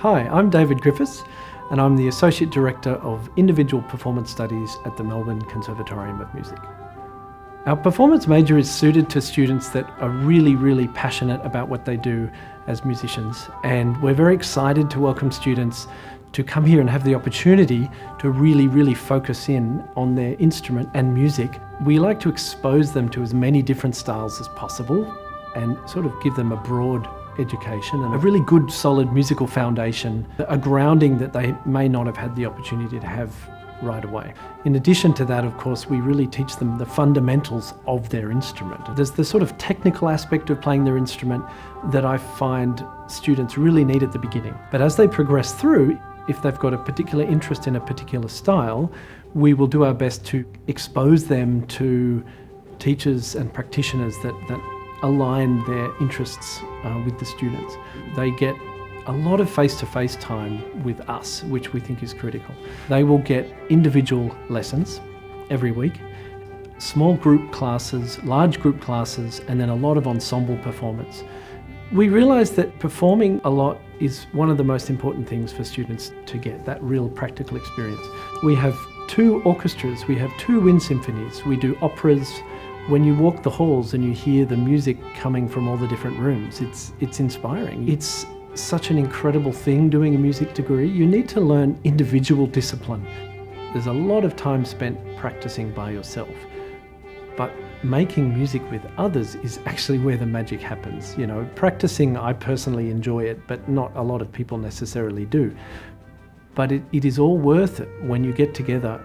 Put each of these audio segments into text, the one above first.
Hi, I'm David Griffiths and I'm the Associate Director of Individual Performance Studies at the Melbourne Conservatorium of Music. Our performance major is suited to students that are really passionate about what they do as musicians, and we're very excited to welcome students to come here and have the opportunity to really focus in on their instrument and music. We like to expose them to as many different styles as possible and sort of give them a broad education and a really good solid musical foundation, a grounding that they may not have had the opportunity to have right away. In addition to that, of course, we really teach them the fundamentals of their instrument. There's the sort of technical aspect of playing their instrument that I find students really need at the beginning. But as they progress through, if they've got a particular interest in a particular style, we will do our best to expose them to teachers and practitioners that align their interests with the students. They get a lot of face-to-face time with us, which we think is critical. They will get individual lessons every week, small group classes, large group classes, and then a lot of ensemble performance. We realise that performing a lot is one of the most important things for students to get, that real practical experience. We have 2 orchestras, we have 2 wind symphonies, we do operas. When you walk the halls and you hear the music coming from all the different rooms, it's inspiring. It's such an incredible thing doing a music degree. You need to learn individual discipline. There's a lot of time spent practicing by yourself, but making music with others is actually where the magic happens. You know, practicing, I personally enjoy it, but not a lot of people necessarily do. But it is all worth it when you get together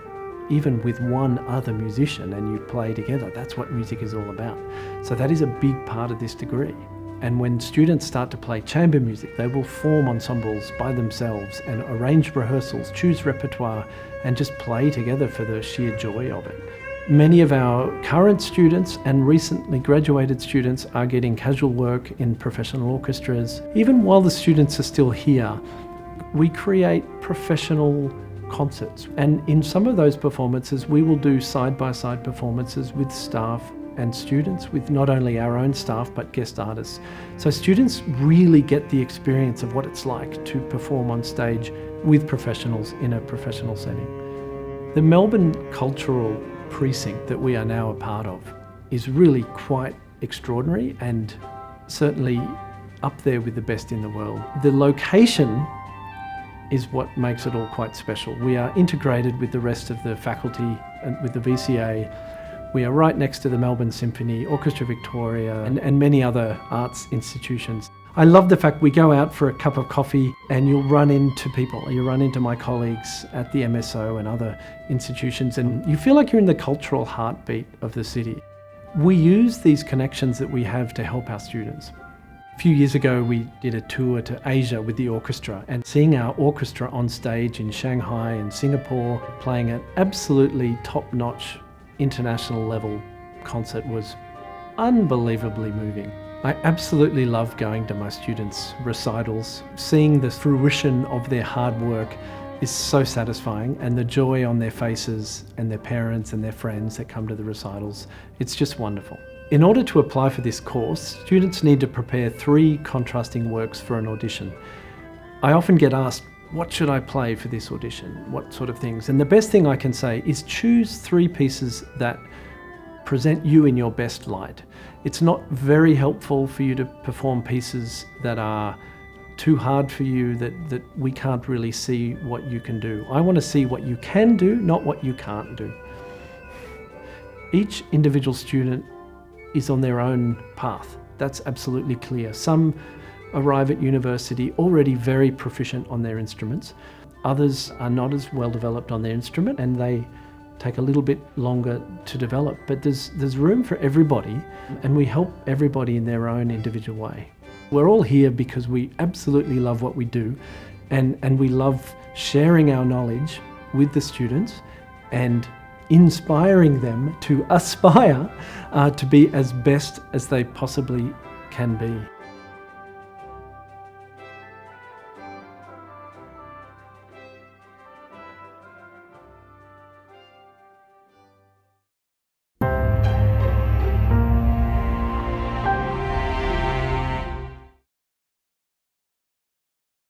even with one other musician and you play together. That's what music is all about. So that is a big part of this degree. And when students start to play chamber music, they will form ensembles by themselves and arrange rehearsals, choose repertoire, and just play together for the sheer joy of it. Many of our current students and recently graduated students are getting casual work in professional orchestras. Even while the students are still here, we create professional concerts. And in some of those performances, we will do side-by-side performances with staff and students, with not only our own staff but guest artists. So students really get the experience of what it's like to perform on stage with professionals in a professional setting. The Melbourne Cultural Precinct that we are now a part of is really quite extraordinary and certainly up there with the best in the world. The location is what makes it all quite special. We are integrated with the rest of the faculty and with the VCA. We are right next to the Melbourne Symphony, Orchestra Victoria, and many other arts institutions. I love the fact we go out for a cup of coffee and you'll run into people. You run into my colleagues at the MSO and other institutions, and you feel like you're in the cultural heartbeat of the city. We use these connections that we have to help our students. A few years ago, we did a tour to Asia with the orchestra, and seeing our orchestra on stage in Shanghai and Singapore playing an absolutely top-notch international level concert was unbelievably moving. I absolutely love going to my students' recitals. Seeing the fruition of their hard work is so satisfying, and the joy on their faces and their parents and their friends that come to the recitals, it's just wonderful. In order to apply for this course, students need to prepare 3 contrasting works for an audition. I often get asked, what should I play for this audition? What sort of things? And the best thing I can say is choose 3 pieces that present you in your best light. It's not very helpful for you to perform pieces that are too hard for you, that we can't really see what you can do. I want to see what you can do, not what you can't do. Each individual student is on their own path. That's absolutely clear. Some arrive at university already very proficient on their instruments. Others are not as well developed on their instrument and they take a little bit longer to develop. But there's room for everybody, and we help everybody in their own individual way. We're all here because we absolutely love what we do, and we love sharing our knowledge with the students and inspiring them to aspire to be as best as they possibly can be.